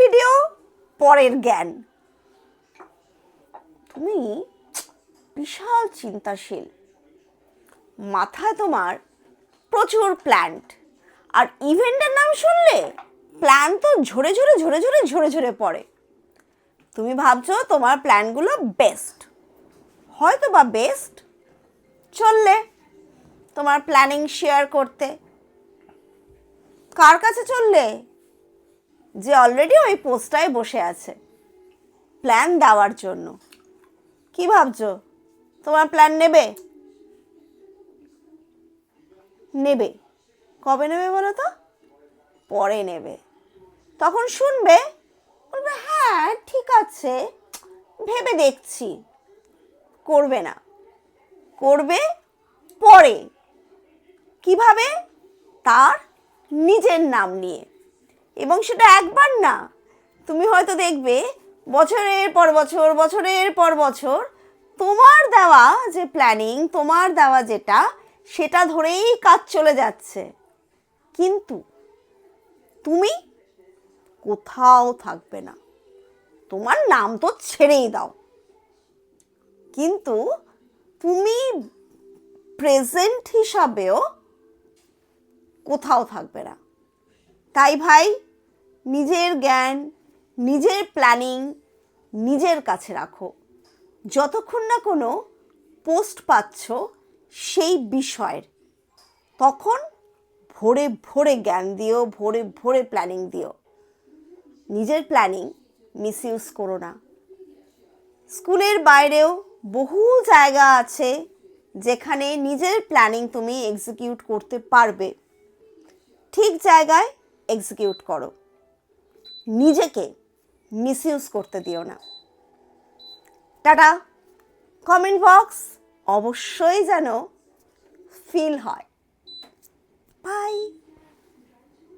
Video, পরের জ্ঞান। তুমি বিশাল চিন্তাশীল, মাথায় তোমার প্রচুর প্ল্যান, আর ইভেন্টের নাম শুনলে প্ল্যান তো ঝরে ঝরে ঝরে ঝরে ঝরে ঝরে পড়ে। তুমি ভাবছো তোমার প্ল্যানগুলো বেস্ট, হয়তো বা বেস্ট, চললে তোমার প্ল্যানিং শেয়ার করতে। কার কাছে চললে? যে অলরেডি ওই পোস্টটায় বসে আছে প্ল্যান দেওয়ার জন্য। কি ভাবছো তোমার প্ল্যান নেবে? নেবে। কবে নেবে বলো তো? পরে নেবে। তখন শুনবে, বলবে হ্যাঁ ঠিক আছে, ভেবে দেখছি। করবে না, করবে পরে। কিভাবে? তার নিজের নাম নিয়ে। এবং সেটা একবার না, তুমি হয়তো দেখবে বছরের পর বছর, বছরের পর বছর তোমার দেওয়া যে প্ল্যানিং, তোমার দেওয়া যেটা, সেটা ধরেই কাজ চলে যাচ্ছে, কিন্তু তুমি কোথাও থাকবে না। তোমার নাম তো ছেড়েই দাও, কিন্তু তুমি প্রেজেন্ট হিসাবেও কোথাও থাকবে না। তাই ভাই, নিজের জ্ঞান, নিজের প্ল্যানিং নিজের কাছে রাখো। যতক্ষণ না কোনো পোস্ট পাচ্ছ সেই বিষয়ের, তখন ভোরে ভোরে জ্ঞান দিও, ভোরে ভোরে প্ল্যানিং দিও। নিজের প্ল্যানিং মিসইউজ করো না। স্কুলের বাইরেও বহু জায়গা আছে যেখানে নিজের প্ল্যানিং তুমি এক্সিকিউট করতে পারবে। ঠিক জায়গায় এক্সিকিউট করো, নিজেকে মিসইউজ করতে দিও না। টাটা। কমেন্ট বক্স অবশ্যই যেন ফিল হয়। বাই।